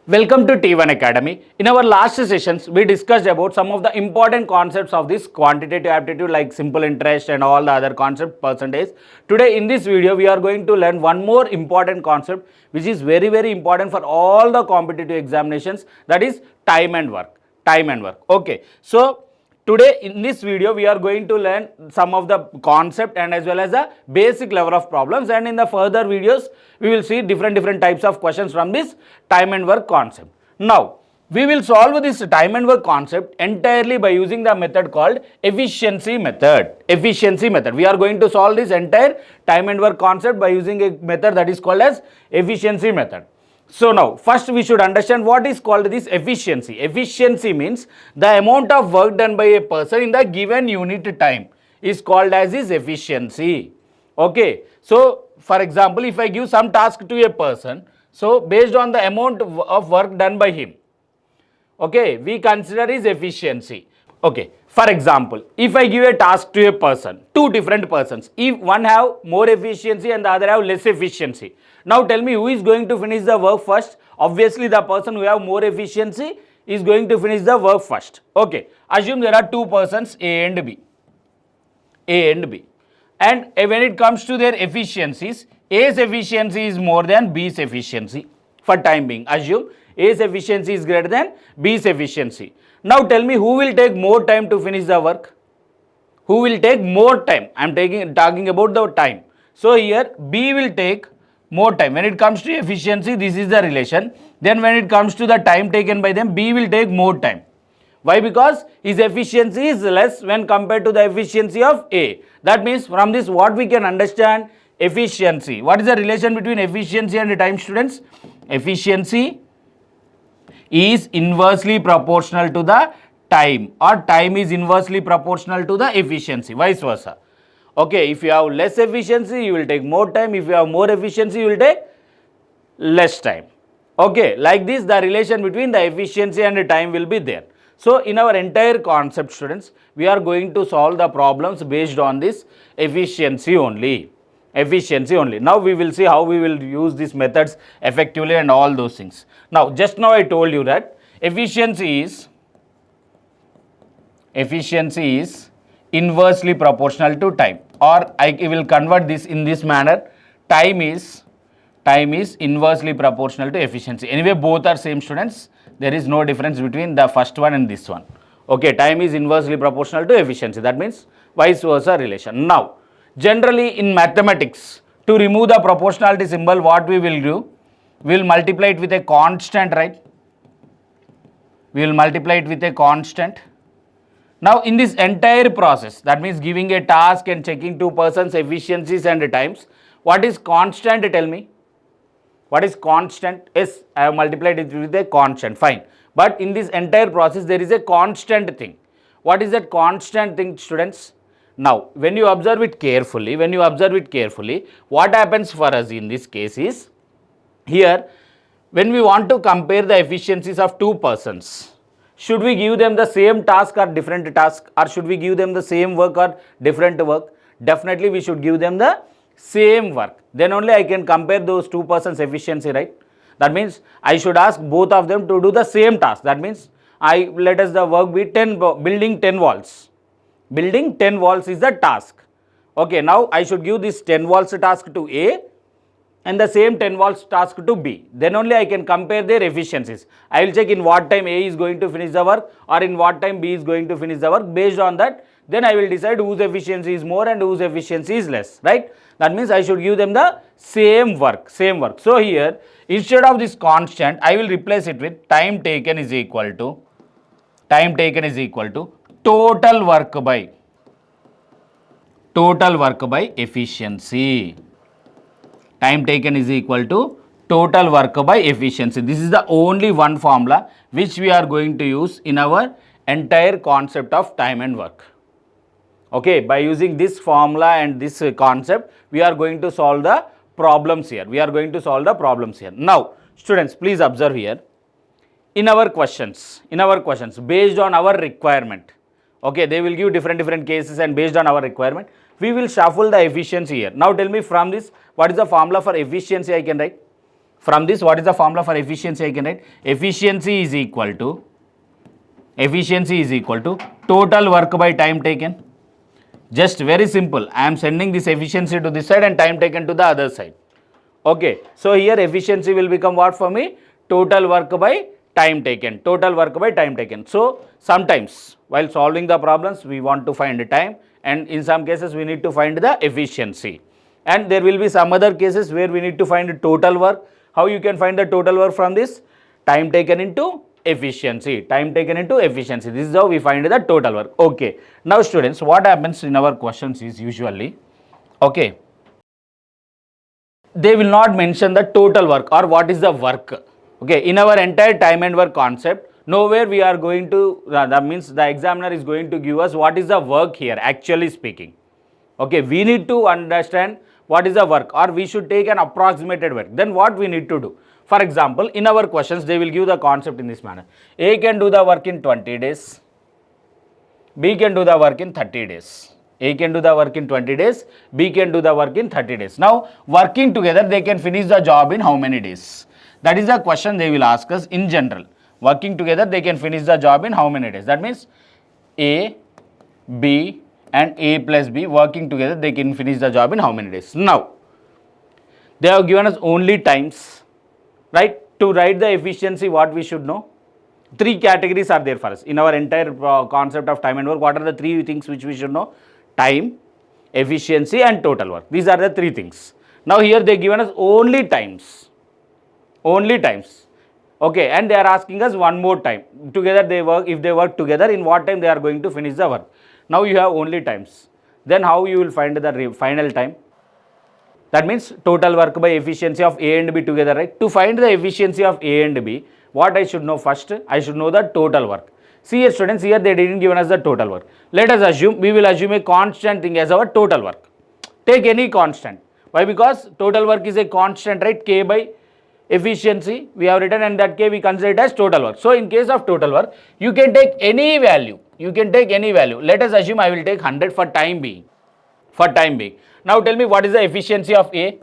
Welcome to T1 Academy. In our last sessions, we discussed about some of the important concepts of this quantitative aptitude like simple interest and all the other concepts, percentage. Today in this video, we are going to learn one more important concept which is very important for all the competitive examinations, that is time and work. Time and work. Okay. So, today in this video we are going to learn some of the concept and as well as the basic level of problems, and in the further videos we will see different types of questions from this time and work concept. Now we will solve this time and work concept entirely by using the method called efficiency method. Efficiency method. We are going to solve this entire time and work concept by using a method that is called as efficiency method. So now first we should understand what is called this efficiency. Efficiency means the amount of work done by a person in the given unit time is called as his efficiency. Okay. So for example, if I give some task to a person, so based on the amount of work done by him, okay, we consider his efficiency. Okay, for example, if I give a task to a person, two different persons, if one have more efficiency and the other have less efficiency, now tell me who is going to finish the work first? Obviously the person who have more efficiency is going to finish the work first. Okay, assume there are two persons A and B. A and B. And when it comes to their efficiencies, A's efficiency is more than B's efficiency for time being. Assume A's efficiency is greater than B's efficiency. Now tell me who will take more time to finish the work? Who will take more time? I am talking about the time. So here B will take more time. When it comes to efficiency, this is the relation. Then when it comes to the time taken by them, B will take more time. Why? Because his efficiency is less when compared to the efficiency of A. That means from this what we can understand? Efficiency. What is the relation between efficiency and time, students? Efficiency is inversely proportional to the time, or time is inversely proportional to the efficiency, vice versa. Okay, if you have less efficiency, you will take more time. If you have more efficiency, you will take less time. Okay, like this the relation between the efficiency and the time will be there. So in our entire concept, students, we are going to solve the problems based on this efficiency only. Efficiency only. Now we will see how we will use these methods effectively and all those things. Now just now I told you that efficiency is inversely proportional to time, or I will convert this in this manner. Time is inversely proportional to efficiency. Anyway, both are same, students. There is no difference between the first one and this one. Okay, time is inversely proportional to efficiency. That means vice versa relation. Now, generally in mathematics, to remove the proportionality symbol, what we will do? We will multiply it with a constant, right? We will multiply it with a constant. Now in this entire process, that means giving a task and checking two persons' efficiencies and times, what is constant? Tell me. What is constant? Yes, I have multiplied it with a constant, fine. But in this entire process, there is a constant thing. What is that constant thing, students? Now, when you observe it carefully, what happens for us in this case is, here, when we want to compare the efficiencies of two persons, should we give them the same task or different task, or should we give them the same work or different work? Definitely we should give them the same work. Then only I can compare those two persons' efficiency, right? That means I should ask both of them to do the same task. That means let us the work be building 10 walls. Building 10 walls is the task. Okay, now I should give this 10 walls task to A and the same 10 walls task to B. Then only I can compare their efficiencies. I will check in what time A is going to finish the work or in what time B is going to finish the work. Based on that, then I will decide whose efficiency is more and whose efficiency is less, right? That means I should give them the same work. So here, instead of this constant, I will replace it with time taken is equal to total work by efficiency. Time taken is equal to total work by efficiency. This is the only one formula which we are going to use in our entire concept of time and work. Okay, by using this formula and this concept, we are going to solve the problems here. Now, students, please observe here. In our questions, based on our requirement, okay, they will give different cases, and based on our requirement, we will shuffle the efficiency here. Now tell me from this, what is the formula for efficiency I can write? From this, what is the formula for efficiency? I can write efficiency is equal to total work by time taken. Just very simple. I am sending this efficiency to this side and time taken to the other side. Okay. So here efficiency will become what for me? Total work by time taken. Total work by time taken. So sometimes while solving the problems, we want to find the time, and in some cases we need to find the efficiency. And there will be some other cases where we need to find the total work. How you can find the total work from this? Time taken into efficiency. Time taken into efficiency. This is how we find the total work. Okay. Now students, what happens in our questions is usually, okay, they will not mention the total work or what is the work. Okay, in our entire time and work concept, nowhere we are going to, that means the examiner is going to give us what is the work here, actually speaking. Okay, we need to understand what is the work, or we should take an approximated work. Then what we need to do? For example, in our questions, they will give the concept in this manner. A can do the work in 20 days. B can do the work in 30 days. A can do the work in 20 days. B can do the work in 30 days. Now, working together, they can finish the job in how many days? That is the question they will ask us in general. Working together, they can finish the job in how many days? That means A, B and A plus B working together, they can finish the job in how many days? Now, they have given us only times, right? To write the efficiency, what we should know? Three categories are there for us. In our entire concept of time and work, what are the three things which we should know? Time, efficiency and total work. These are the three things. Now here they given us only times. Only times. Okay, and they are asking us one more time. Together they work, if they work together, in what time they are going to finish the work. Now you have only times. Then how you will find the final time? That means total work by efficiency of A and B together, right? To find the efficiency of A and B, what I should know first? I should know the total work. See here students, here they didn't give us the total work. Let us assume, we will assume a constant thing as our total work. Take any constant. Why? Because total work is a constant, right? K by efficiency we have written, and that K we consider it as total work. So in case of total work, you can take any value. You can take any value. Let us assume I will take 100 for time being. For time being. Now tell me what is the efficiency of A?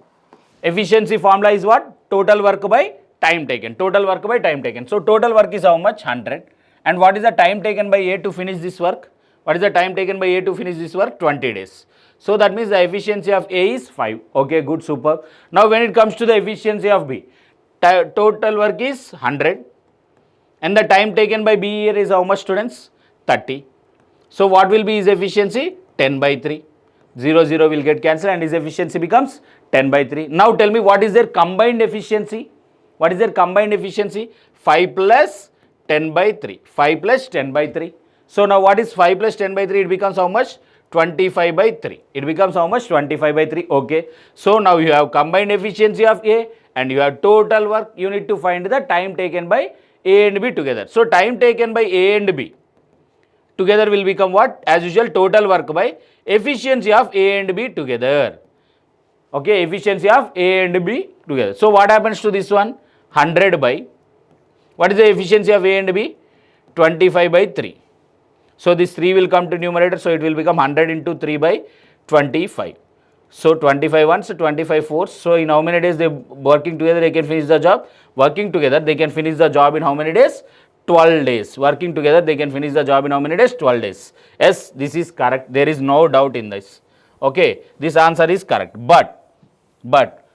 Efficiency formula is what? Total work by time taken. Total work by time taken. So total work is how much? 100. And what is the time taken by A to finish this work? What is the time taken by A to finish this work? 20 days. So that means the efficiency of A is 5. Okay, good, super. Now when it comes to the efficiency of B, total work is 100. And the time taken by B here is how much, students? 30. So what will be his efficiency? 10 by 3. 0, 0 will get cancelled and his efficiency becomes 10 by 3. Now tell me what is their combined efficiency? What is their combined efficiency? 5 plus 10 by 3. 5 plus 10 by 3. So now what is 5 plus 10 by 3? It becomes how much? 25 by 3. It becomes how much? 25 by 3. Okay. So now you have combined efficiency of A and you have total work. You need to find the time taken by A and B together. So time taken by A and B together will become what? As usual, total work by efficiency of A and B together. Okay, efficiency of A and B together. So what happens to this one? 100 by, what is the efficiency of A and B? 25 by 3. So this 3 will come to numerator, so it will become 100 into 3 by 25. So 25 ones, 25 fours. So in how many days they working together they can finish the job? Working together they can finish the job in how many days? 12 days. Working together they can finish the job in how many days? 12 days. Yes, this is correct. There is no doubt in this. Okay, this answer is correct. But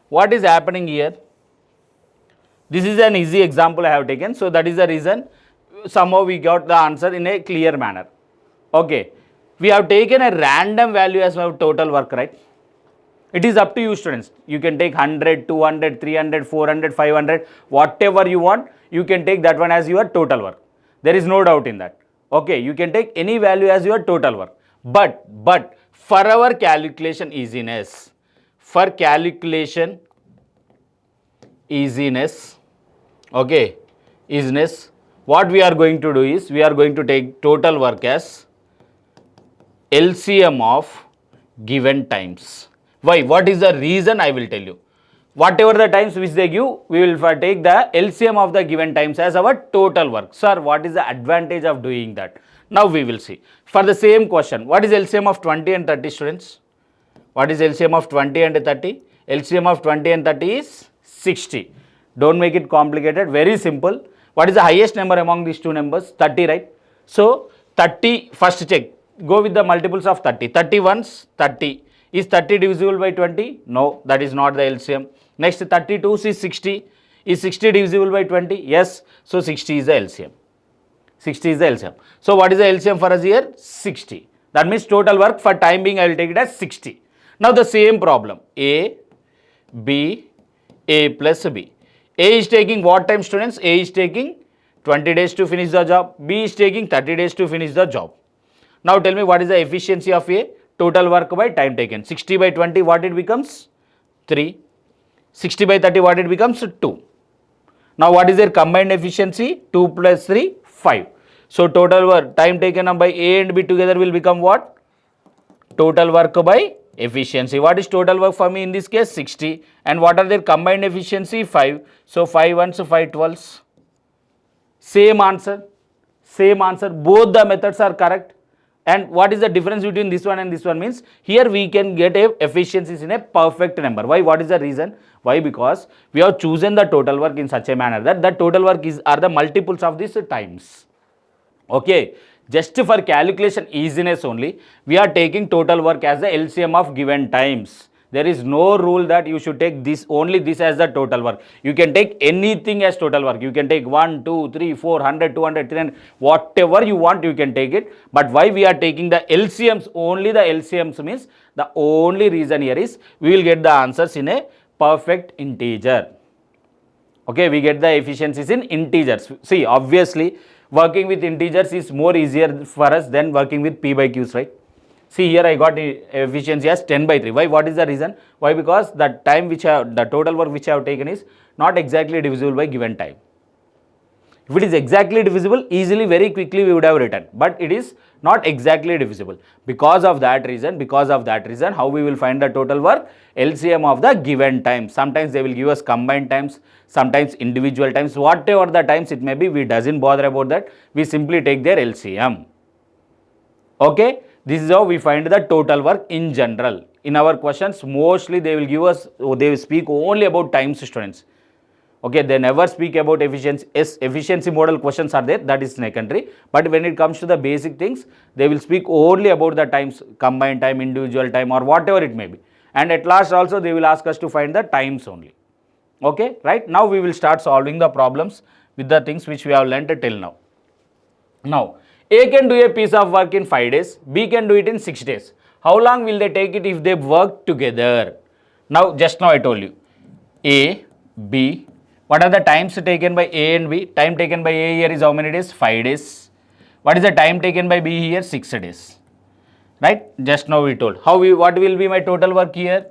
what is happening here? This is an easy example I have taken. So that is the reason somehow we got the answer in a clear manner. Okay, we have taken a random value as our total work, right? It is up to you students. You can take 100, 200, 300, 400, 500, whatever you want. You can take that one as your total work. There is no doubt in that. Okay, you can take any value as your total work. But for our calculation easiness, okay, easiness, what we are going to do is, we are going to take total work as LCM of given times. Why? What is the reason? I will tell you. Whatever the times which they give, we will take the LCM of the given times as our total work. Sir, what is the advantage of doing that? Now we will see. For the same question, what is LCM of 20 and 30, students? What is LCM of 20 and 30? LCM of 20 and 30 is 60. Don't make it complicated, very simple. What is the highest number among these two numbers? 30, right? So 30, first check, go with the multiples of 30. 30 ones, 30. Is 30 divisible by 20? No, that is not the LCM. Next 32 is 60. Is 60 divisible by 20? Yes, so 60 is the LCM. 60 is the LCM. So what is the LCM for us here? 60. That means total work for time being I will take it as 60. Now the same problem, A, B, A plus B. A is taking what time, students? A is taking 20 days to finish the job. B is taking 30 days to finish the job. Now tell me what is the efficiency of A? Total work by time taken. 60 by 20, what it becomes? 3. 60 by 30, what it becomes? 2. Now what is their combined efficiency? 2 plus 3, 5. So total work, time taken up by A and B together will become what? Total work by efficiency. What is total work for me in this case? 60. And what are their combined efficiency? 5. So 5 ones, 5 twelves. Same answer. Same answer. Both the methods are correct. And what is the difference between this one and this one means? Here we can get efficiencies in a perfect number. Why? What is the reason? Why? Because we have chosen the total work in such a manner that the total work are the multiples of these times. Okay. Just for calculation easiness only, we are taking total work as the LCM of given times. There is no rule that you should take this only this as the total work. You can take anything as total work. You can take 1, 2, 3, 4, 100, 200, 300, whatever you want you can take it. But why we are taking the LCMs, only the LCMs means the only reason here is we will get the answers in a perfect integer. Okay, we get the efficiencies in integers. See, obviously working with integers is more easier for us than working with P by Qs, right? See, here I got efficiency as 10 by 3. Why? What is the reason? Why? Because the time the total work which I have taken is not exactly divisible by given time. If it is exactly divisible, easily, very quickly we would have written. But it is not exactly divisible. Because of that reason, how we will find the total work? LCM of the given time. Sometimes they will give us combined times, sometimes individual times, whatever the times it may be, we doesn't bother about that. We simply take their LCM. Okay. This is how we find the total work in general. In our questions, mostly they will give us, they will speak only about times, students. Okay, they never speak about efficiency. Yes, efficiency model questions are there, that is secondary. But when it comes to the basic things, they will speak only about the times, combined time, individual time, or whatever it may be. And at last also they will ask us to find the times only. Okay, right? Now we will start solving the problems with the things which we have learnt till now. Now, A can do a piece of work in 5 days, B can do it in 6 days. How long will they take it if they work together? Now, just now I told you, A, B, what are the times taken by A and B? Time taken by A here is how many days? 5 days. What is the time taken by B here? 6 days. Right? Just now we told. What will be my total work here?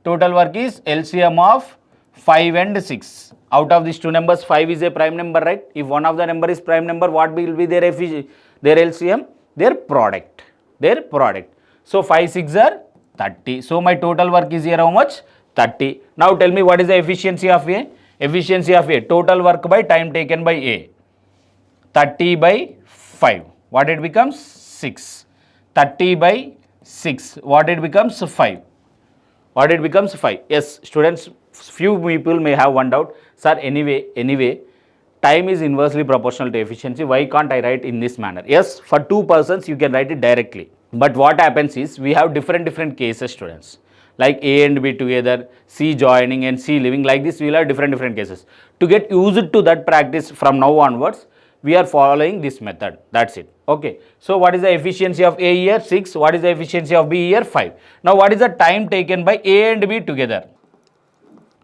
Total work is LCM of 5 and 6. Out of these two numbers, 5 is a prime number, right? If one of the number is prime number, what will be their LCM? Their product. So 5 6 are 30. So my total work is here how much? 30. Now tell me what is the efficiency of A? Efficiency of A, total work by time taken by A. 30 by 5. What it becomes? 6. 30 by 6. What it becomes? 5. What it becomes? 5. Yes, students, few people may have one doubt. Sir, anyway, time is inversely proportional to efficiency. Why can't I write in this manner? Yes, for two persons you can write it directly. But what happens is we have different cases, students. Like A and B together, C joining and C leaving, like this we will have different cases. To get used to that practice from now onwards, we are following this method. That's it. Okay. So what is the efficiency of A here? 6. What is the efficiency of B here? 5. Now what is the time taken by A and B together?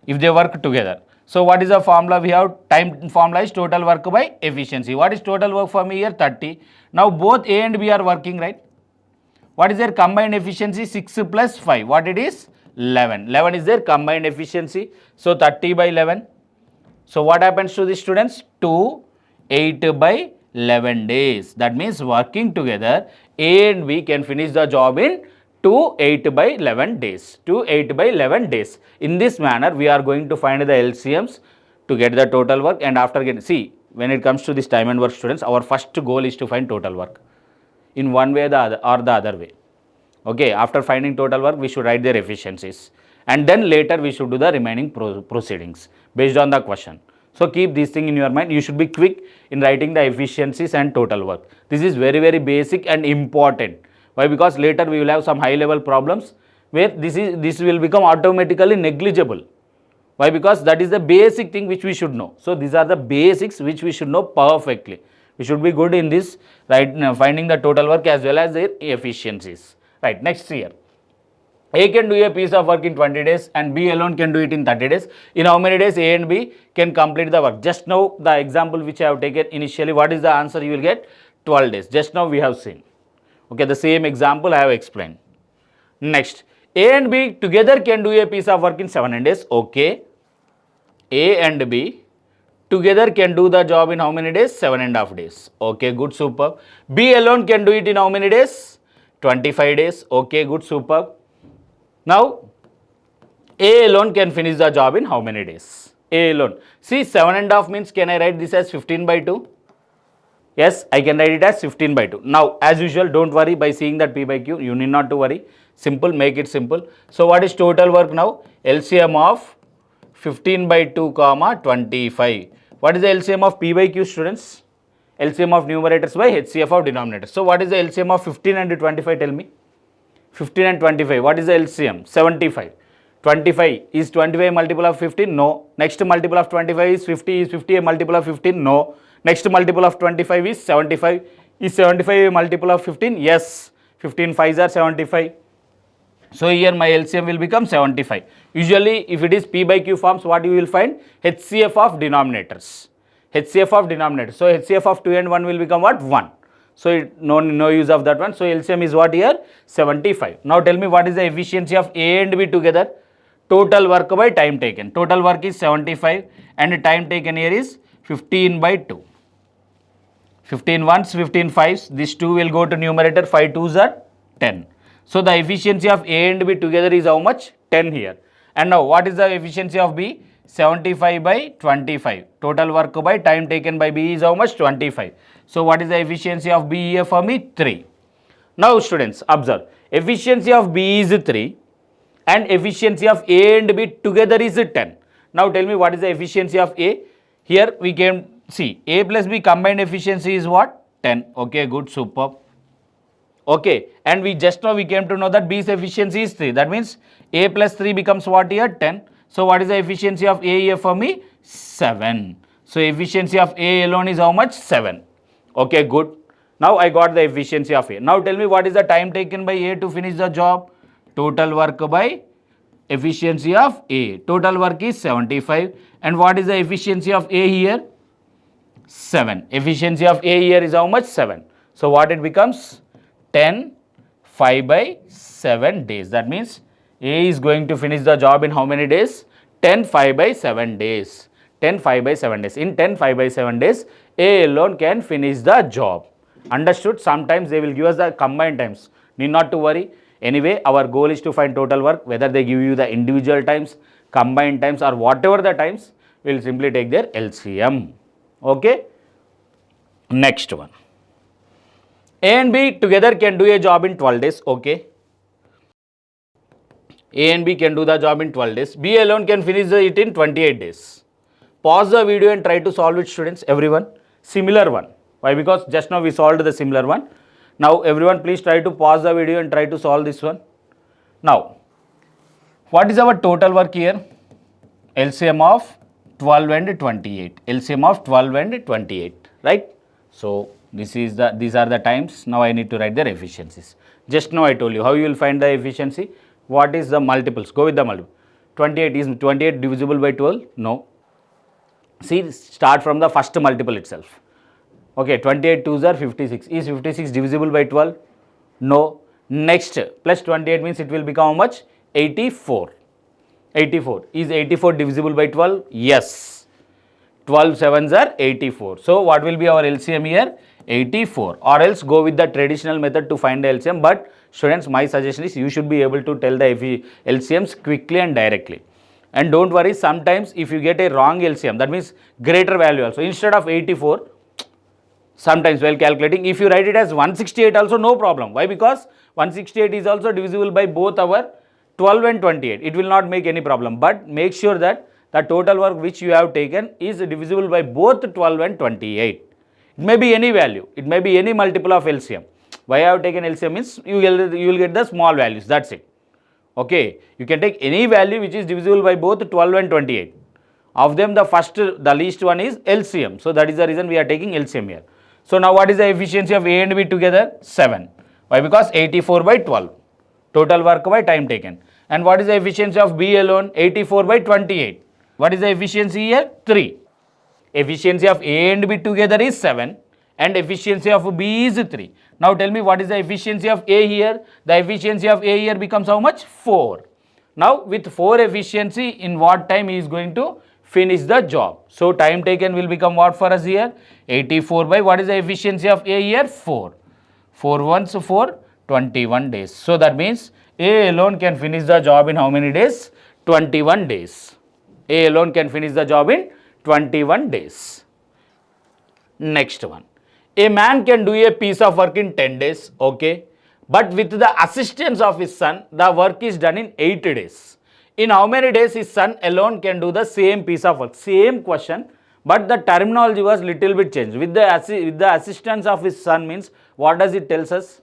If they work together. So what is the formula we have? Time formula is total work by efficiency. What is total work for me here? 30. Now both A and B are working, right? What is their combined efficiency? 6 plus 5. What it is? 11. 11 is their combined efficiency. So 30 by 11. So what happens to the students? 2, 8 by 11 days. That means working together, A and B can finish the job in 2, 8 by 11 days. 2, 8 by 11 days. In this manner, we are going to find the LCMs to get the total work. And after getting, see, when it comes to this time and work, students, our first goal is to find total work in one way or the other way. Okay, after finding total work, we should write their efficiencies. and then later we should do the remaining proceedings based on the question. So keep this thing in your mind. You should be quick in writing the efficiencies and total work. This is very, very basic and important. Why? Because later we will have some high level problems where this will become automatically negligible. Why? Because that is the basic thing which we should know. So these are the basics which we should know perfectly. We should be good in this, right? Finding the total work as well as their efficiencies. Right, next here. A can do a piece of work in 20 days and B alone can do it in 30 days. In how many days A and B can complete the work? Just now the example which I have taken initially, what is the answer you will get? 12 days. Just now we have seen. Okay, the same example I have explained. Next, A and B together can do a piece of work in 7 days. Okay, A and B together can do the job in how many days? 7.5 days. Okay, good, superb. B alone can do it in how many days? 25 days. Okay, good, superb. Now, A alone can finish the job in how many days? A alone. See, 7.5 means, can I write this as 15/2? Yes, I can write it as 15/2. Now, as usual, don't worry by seeing that P by Q. You need not to worry. Simple, make it simple. So, what is total work now? LCM of 15/2, 25. What is the LCM of P by Q, students? LCM of numerators by HCF of denominators. So, what is the LCM of 15 and 25? Tell me. 15 and 25. What is the LCM? 75. 25. Is 25 a multiple of 15? No. Next multiple of 25 is 50. Is 50 a multiple of 15? No. Next multiple of 25 is 75. Is 75 a multiple of 15? Yes. 15 5s are 75. So here my LCM will become 75. Usually if it is P by Q forms, what you will find? HCF of denominators. HCF of denominators. So HCF of 2 and 1 will become what? 1. So no use of that one. So LCM is what here? 75. Now tell me what is the efficiency of A and B together? Total work by time taken. Total work is 75 and time taken here is 15/2. 15 ones, 15 fives. This 2 will go to numerator. 5 2s are 10. So the efficiency of A and B together is how much? 10 here. And now what is the efficiency of B? 75/25. Total work by time taken by B is how much? 25. So what is the efficiency of B here for me? 3. Now students, observe. Efficiency of B is 3 and efficiency of A and B together is 10. Now tell me what is the efficiency of A? Here we can see A plus B combined efficiency is what? 10. Okay, good, superb. Okay, and we just now we came to know that B's efficiency is 3. That means A plus 3 becomes what here? 10. So what is the efficiency of A here for me? 7. So efficiency of A alone is how much? 7. Okay, good. Now I got the efficiency of A. Now tell me what is the time taken by A to finish the job? Total work by efficiency of A. Total work is 75. And what is the efficiency of A here? 7. Efficiency of A here is how much? 7. So what it becomes? 10 5/7 days. That means A is going to finish the job in how many days? 10 5/7 days. 10 5/7 days. In 10 5/7 days, A alone can finish the job. Understood? Sometimes they will give us the combined times. Need not to worry. Anyway, our goal is to find total work. Whether they give you the individual times, combined times or whatever the times, we will simply take their LCM. Okay? Next one. A and B together can do a job in 12 days. Okay. A and B can do the job in 12 days. B alone can finish it in 28 days. Pause the video and try to solve it, students. Everyone. Similar one. Why? Because just now we solved the similar one. Now everyone please try to pause the video and try to solve this one. Now, what is our total work here? LCM of 12 and 28. LCM of 12 and 28. Right? So these are the times. Now I need to write their efficiencies. Just now I told you how you will find the efficiency. What is the multiples? Go with the multiple. 28 is 28 divisible by 12? No. See, start from the first multiple itself. Okay, 28 2s are 56. Is 56 divisible by 12? No. Next, plus 28 means it will become how much? 84. 84. Is 84 divisible by 12? Yes. 12 7s are 84. So what will be our LCM here? 84. Or else go with the traditional method to find the LCM. But students, my suggestion is you should be able to tell the LCMs quickly and directly. And don't worry, sometimes if you get a wrong LCM, that means greater value also. Instead of 84, sometimes while calculating, if you write it as 168 also, no problem. Why? Because 168 is also divisible by both our 12 and 28. It will not make any problem, but make sure that the total work which you have taken is divisible by both 12 and 28. It may be any value. It may be any multiple of LCM. Why I have taken LCM means you will get the small values. That's it. Okay. You can take any value which is divisible by both 12 and 28. Of them, the least one is LCM. So that is the reason we are taking LCM here. So now what is the efficiency of A and B together? 7. Why? Because 84 by 12. Total work by time taken. And what is the efficiency of B alone? 84 by 28. What is the efficiency here? 3. Efficiency of A and B together is 7 and efficiency of B is 3. Now tell me what is the efficiency of A here? The efficiency of A here becomes how much? 4. Now with 4 efficiency, in what time he is going to finish the job? So time taken will become what for us here? 84 by what is the efficiency of A here? 4. 4 ones 4, 21 days. So that means A alone can finish the job in how many days? 21 days. A alone can finish the job in 21 days. Next one. A man can do a piece of work in 10 days, okay, but with the assistance of his son, the work is done in 8 days. In how many days his son alone can do the same piece of work? Same question, but the terminology was little bit changed. With the assistance of his son means, what does it tells us?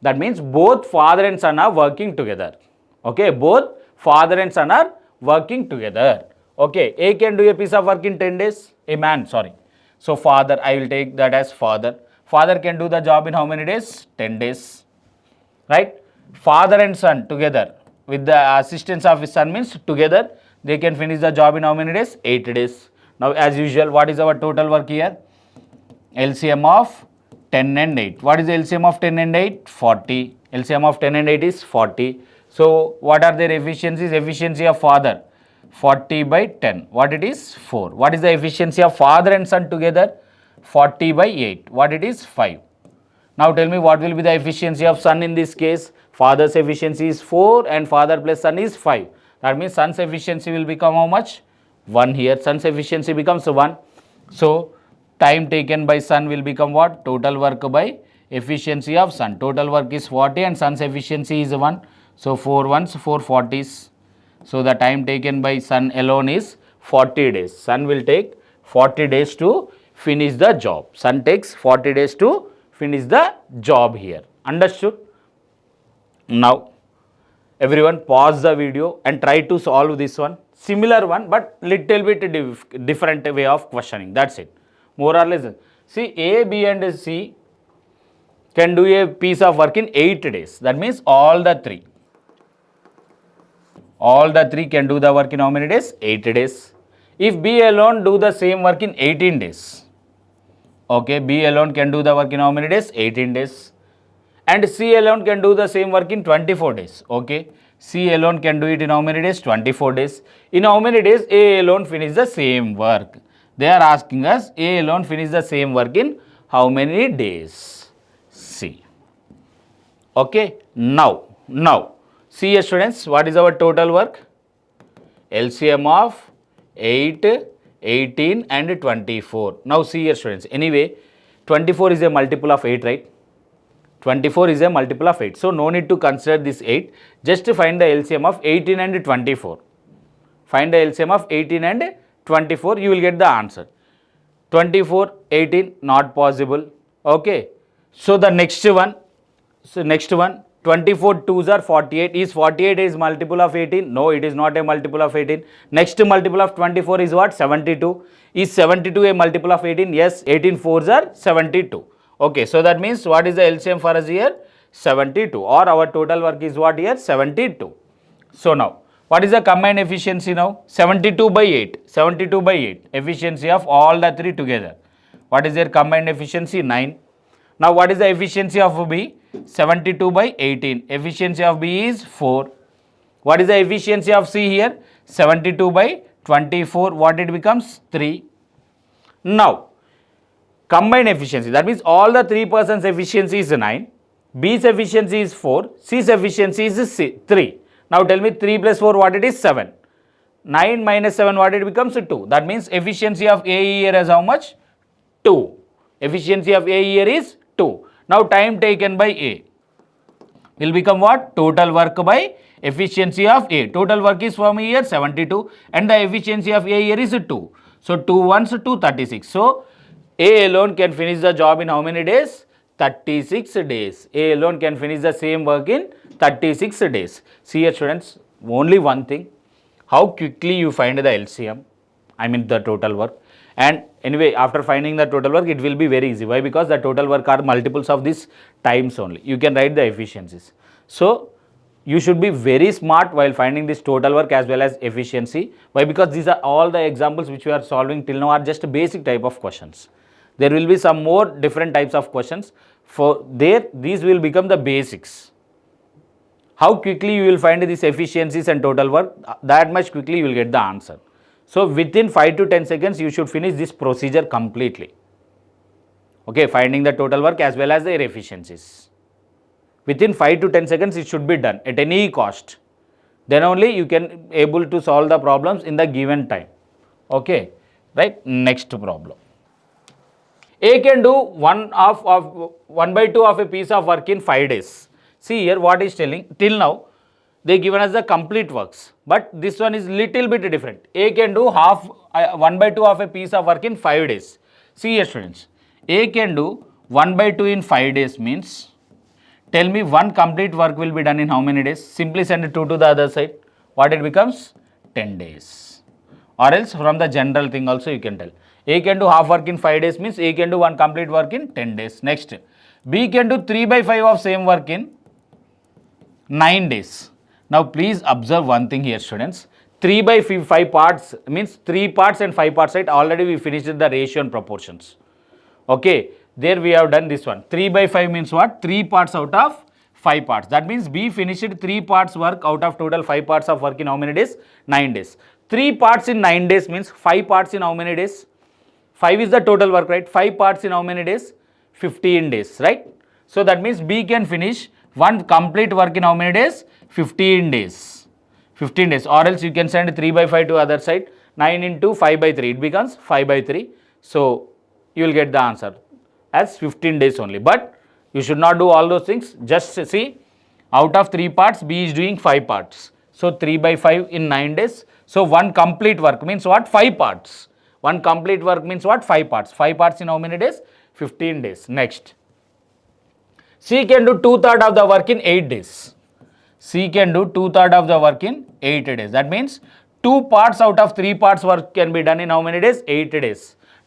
That means both father and son are working together. Okay, both father and son are working together. Okay, A can do a piece of work in 10 days. A man, sorry. So father, I will take that as father. Father can do the job in how many days? 10 days. Right? Father and son together with the assistance of his son means together they can finish the job in how many days? 8 days. Now as usual, what is our total work here? LCM of 10 and 8. What is the LCM of 10 and 8? 40. LCM of 10 and 8 is 40. So what are their efficiencies? Efficiency of father 40 by 10. What it is? 4. What is the efficiency of father and son together? 40 by 8. What it is? 5. Now tell me what will be the efficiency of son in this case? Father's efficiency is 4 and father plus son is 5. That means son's efficiency will become how much? 1 here. Son's efficiency becomes 1. So time taken by son will become what? Total work by efficiency of son. Total work is 40 and son's efficiency is 1. So 4 ones, 4 40s. So the time taken by son alone is 40 days. Son will take 40 days to finish the job. Son takes 40 days to finish the job here. Understood? Now, everyone pause the video and try to solve this one. Similar one, but little bit different way of questioning. That's it. More or less. See, A, B and C can do a piece of work in 8 days. That means all the three. All the three can do the work in how many days? 8 days. If B alone do the same work in 18 days. Okay, B alone can do the work in how many days? 18 days. And C alone can do the same work in 24 days. Okay, C alone can do it in how many days? 24 days. In how many days A alone finish the same work? They are asking us A alone finish the same work in how many days? C. Okay, now. See here students, what is our total work? LCM of 8, 18 and 24. Now see here students, anyway 24 is a multiple of 8, right? 24 is a multiple of 8. So no need to consider this 8. Just find the LCM of 18 and 24. Find the LCM of 18 and 24, you will get the answer. 24, 18, not possible. Okay. So the next one, 24 2s are 48. Is 48 is multiple of 18? No, it is not a multiple of 18. Next multiple of 24 is what? 72. Is 72 a multiple of 18? Yes, 18 4s are 72. Okay, so that means what is the LCM for us here? 72, or our total work is what here? 72. So now, what is the combined efficiency now? 72 by 8. 72 by 8. Efficiency of all the three together. What is their combined efficiency? 9. Now, what is the efficiency of B? 72 by 18. Efficiency of B is 4. What is the efficiency of C here? 72 by 24. What it becomes? 3. Now, combined efficiency. That means all the 3 persons efficiency is 9. B's efficiency is 4. C's efficiency is 3. Now, tell me 3 plus 4 what it is? 7. 9 minus 7 what it becomes? 2. That means efficiency of A here is how much? 2. Efficiency of A here is 2. Now time taken by A. will become what? Total work by efficiency of A. Total work is from here 72 and the efficiency of A here is 2. So 2 ones 236. So A alone can finish the job in how many days? 36 days. A alone can finish the same work in 36 days. See here students, only one thing, how quickly you find the LCM, I mean the total work. And anyway, after finding the total work, it will be very easy. Why? Because the total work are multiples of these times only. You can write the efficiencies. So you should be very smart while finding this total work as well as efficiency. Why? Because these are all the examples which we are solving till now are just basic type of questions. There will be some more different types of questions. For there, these will become the basics. How quickly you will find these efficiencies and total work, that much quickly you will get the answer. So within 5 to 10 seconds, you should finish this procedure completely. Okay, finding the total work as well as their efficiencies. Within 5 to 10 seconds, it should be done at any cost. Then only you can able to solve the problems in the given time. Okay, right? Next problem. A can do 1/2 of a piece of work in 5 days. See here what is telling, till now they given us the complete works, but this one is little bit different. A can do 1/2 of a piece of work in 5 days. See here students, A can do 1/2 in 5 days means, tell me one complete work will be done in how many days? Simply send 2 to the other side. What it becomes? 10 days. Or else from the general thing also you can tell. A can do half work in 5 days means A can do one complete work in 10 days. Next, B can do 3/5 of same work in 9 days. Now please observe one thing here students. 3/5 parts means 3 parts and 5 parts, right? Already we finished the ratio and proportions. Okay, there we have done this one. 3/5 means what? 3 parts out of 5 parts. That means B finished 3 parts work out of total 5 parts of work in how many days? 9 days. 3 parts in 9 days means 5 parts in how many days? 5 is the total work, right? 5 parts in how many days? 15 days, right? So that means B can finish one complete work in how many days? 15 days. 15 days. Or else you can send 3/5 to other side. 9 into 5/3. It becomes 5/3. So you will get the answer as 15 days only. But you should not do all those things. Just see, out of 3 parts, B is doing 5 parts. So 3/5 in 9 days. So one complete work means what? 5 parts. One complete work means what? 5 parts. 5 parts in how many days? 15 days. Next. C can do 2/3 of the work in 8 days. C can do 2/3 of the work in 8 days. That means 2 parts out of 3 parts work can be done in how many days? 8 days.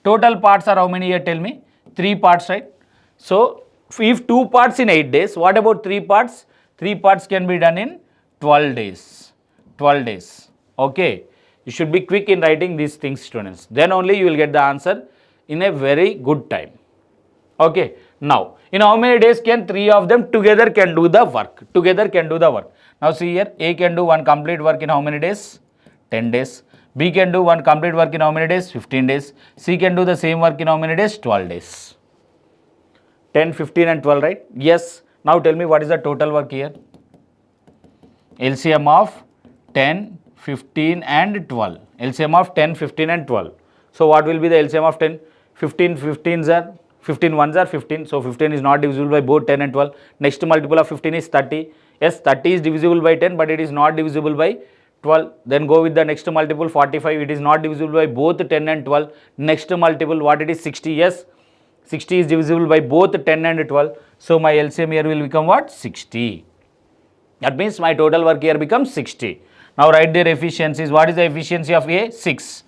Total parts are how many here? Tell me. 3 parts, right? So if 2 parts in 8 days, what about 3 parts? 3 parts can be done in 12 days. 12 days. Okay. You should be quick in writing these things, students. Then only you will get the answer in a very good time. Okay. Now, in how many days can 3 of them together can do the work? Together can do the work. Now see here, A can do one complete work in how many days? 10 days. B can do one complete work in how many days? 15 days. C can do the same work in how many days? 12 days. 10, 15 and 12, right? Yes. Now tell me what is the total work here? LCM of 10, 15 and 12. LCM of 10, 15 and 12. So what will be the LCM of 10? 15 15s are 15 ones are 15. So 15 is not divisible by both 10 and 12. Next multiple of 15 is 30. Yes, 30 is divisible by 10, but it is not divisible by 12. Then go with the next multiple 45. It is not divisible by both 10 and 12. Next multiple, what it is? 60. Yes, 60 is divisible by both 10 and 12. So my LCM here will become what? 60. That means my total work here becomes 60. Now write their efficiencies. What is the efficiency of A? 6.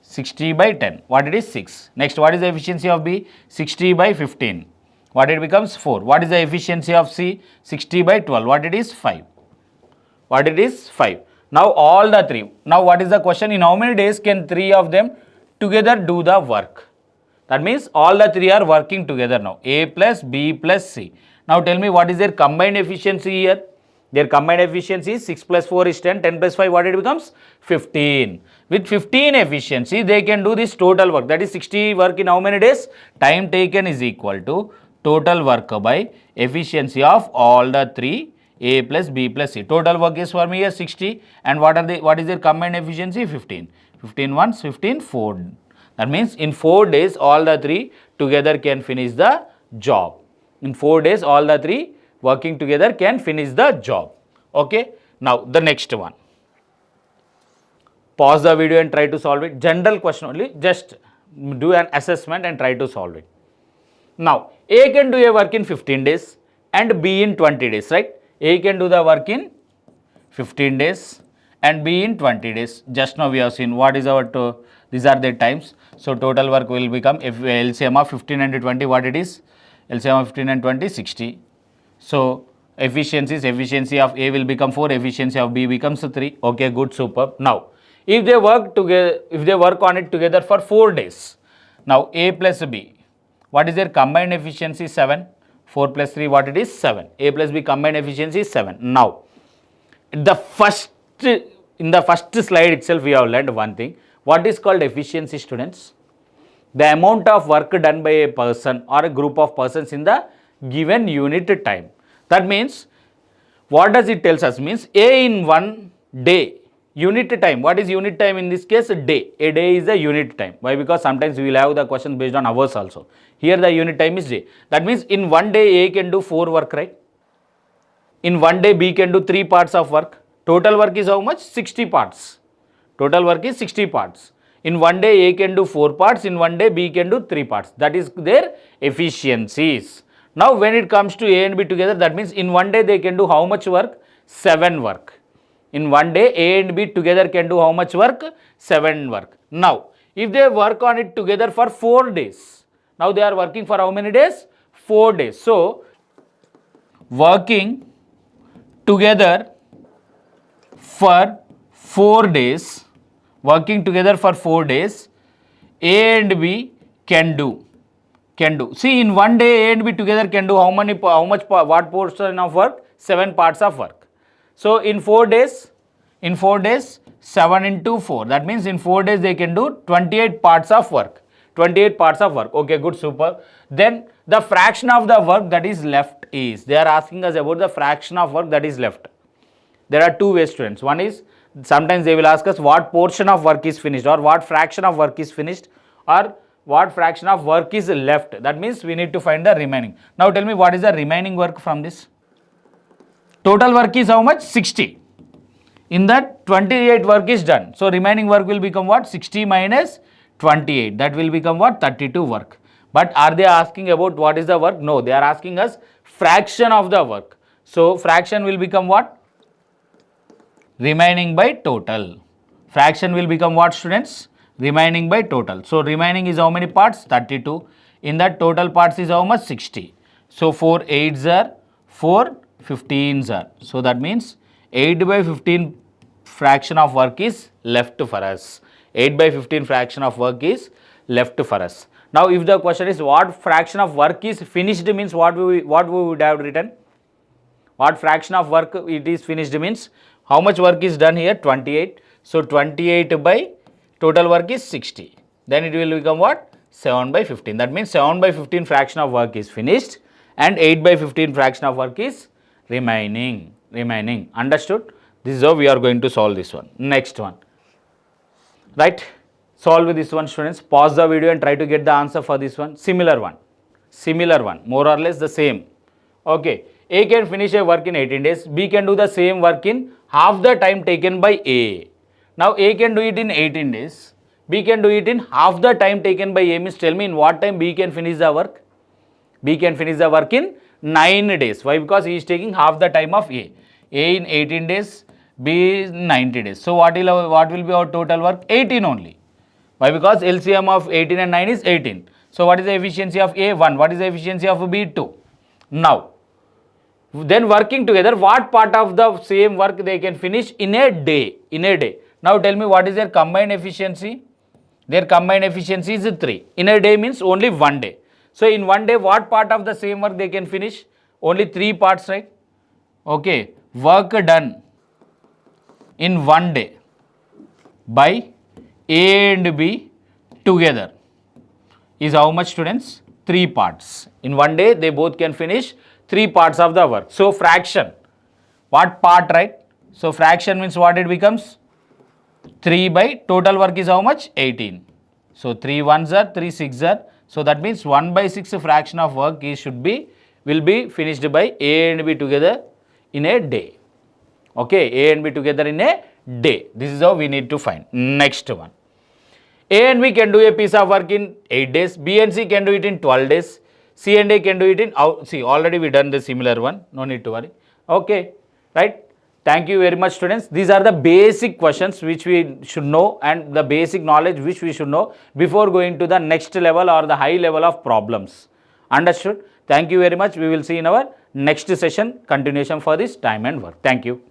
60 by 10. What it is? 6. Next, what is the efficiency of B? 60 by 15. What it becomes? 4. What is the efficiency of C? 60 by 12. What it is? 5. What it is? 5. Now all the 3. Now what is the question? In how many days can 3 of them together do the work? That means all the 3 are working together now. A plus B plus C. Now tell me what is their combined efficiency here? Their combined efficiency is 6 plus 4 is 10, 10 plus 5, what it becomes? 15. With 15 efficiency, they can do this total work. That is 60 work in how many days? Time taken is equal to total work by efficiency of all the 3, A plus B plus C. Total work is for me here 60, and what is their combined efficiency? 15. 15 once, 15, 4. That means in 4 days, all the 3 together can finish the job. In 4 days, all the 3 working together can finish the job. Okay. Now the next one. Pause the video and try to solve it. General question only. Just do an assessment and try to solve it. Now, A can do a work in 15 days and B in 20 days, right? A can do the work in 15 days and B in 20 days. Just now we have seen what is our, these are their times. So, total work will become LCM of 15 and 20, what it is? LCM of 15 and 20, 60. So, efficiency of A will become 4, efficiency of B becomes 3. Okay, good, superb. Now, if they work together, if they work on it together for 4 days, now A plus B, what is their combined efficiency? 7. 4 plus 3, what it is? 7. A plus B combined efficiency is 7. Now, in the first slide itself, we have learned one thing. What is called efficiency, students? The amount of work done by a person or a group of persons in the given unit time. That means, what does it tells us? Means A in 1 day, unit time. What is unit time in this case? Day. A day is a unit time. Why? Because sometimes we will have the question based on hours also. Here the unit time is day. That means in 1 day A can do 4 work, right? In 1 day B can do 3 parts of work. Total work is how much? 60 parts. Total work is 60 parts. In 1 day A can do 4 parts. In 1 day B can do 3 parts. That is their efficiencies. Now when it comes to A and B together, that means in 1 day they can do how much work? 7 work. In 1 day A and B together can do how much work? 7 work. Now if they work on it together for 4 days, now they are working for how many days? 4 days. So working together for 4 days, working together for 4 days, A and B can do. See, in 1 day A and B together can do what portion of work? 7 parts of work. So in 4 days, 7 into 4. That means in 4 days they can do 28 parts of work. 28 parts of work. Okay, good, super. Then the fraction of the work that is left is, they are asking us about the fraction of work that is left. There are two ways, students. One is, sometimes they will ask us what portion of work is finished, or what fraction of work is finished, or what fraction of work is left. That means we need to find the remaining. Now tell me, what is the remaining work from this? Total work is how much? 60. In that 28 work is done. So remaining work will become what? 60 minus 28. That will become what? 32 work. But are they asking about what is the work? No, they are asking us fraction of the work. So fraction will become what? Remaining by total. Fraction will become what, students? Remaining by total. So remaining is how many parts? 32. In that total parts is how much? 60. So 4 8s are, 4 15s are. So that means 8 by 15 fraction of work is left for us. 8 by 15 fraction of work is left for us. Now if the question is what fraction of work is finished, means what we would have written? What fraction of work it is finished means how much work is done here? 28. So 28 by total work is 60. Then it will become what? 7 by 15. That means 7 by 15 fraction of work is finished and 8 by 15 fraction of work is remaining. Understood? This is how we are going to solve this one. Next one. Right? Solve this one, students. Pause the video and try to get the answer for this one. Similar one. More or less the same. Okay. A can finish a work in 18 days. B can do the same work in half the time taken by A. Now A can do it in 18 days. B can do it in half the time taken by A. Means tell me in what time B can finish the work? B can finish the work in 9 days. Why? Because he is taking half the time of A. A in 18 days, B in 90 days. So what will be our total work? 18 only. Why? Because LCM of 18 and 9 is 18. So what is the efficiency of A? 1. What is the efficiency of B? 2. Now, then working together, what part of the same work they can finish in a day? Now tell me, what is their combined efficiency? Their combined efficiency is 3. In a day means only 1 day. So in 1 day, what part of the same work they can finish? Only 3 parts, right? Okay. Work done in 1 day by A and B together is how much, students? 3 parts. In 1 day, they both can finish 3 parts of the work. So fraction, what part, right? So fraction means what it becomes? 3 by total work is how much? 18. So 3 1s are, 3 6s are. So that means 1 by 6 fraction of work should be will be finished by A and B together in a day. Okay, A and B together in a day. This is how we need to find. Next one. A and B can do a piece of work in 8 days. B and C can do it in 12 days. C and A can do it in, see, already we done the similar one. No need to worry. Okay, right? Thank you very much, students. These are the basic questions which we should know and the basic knowledge which we should know before going to the next level or the high level of problems. Understood? Thank you very much. We will see in our next session continuation for this time and work. Thank you.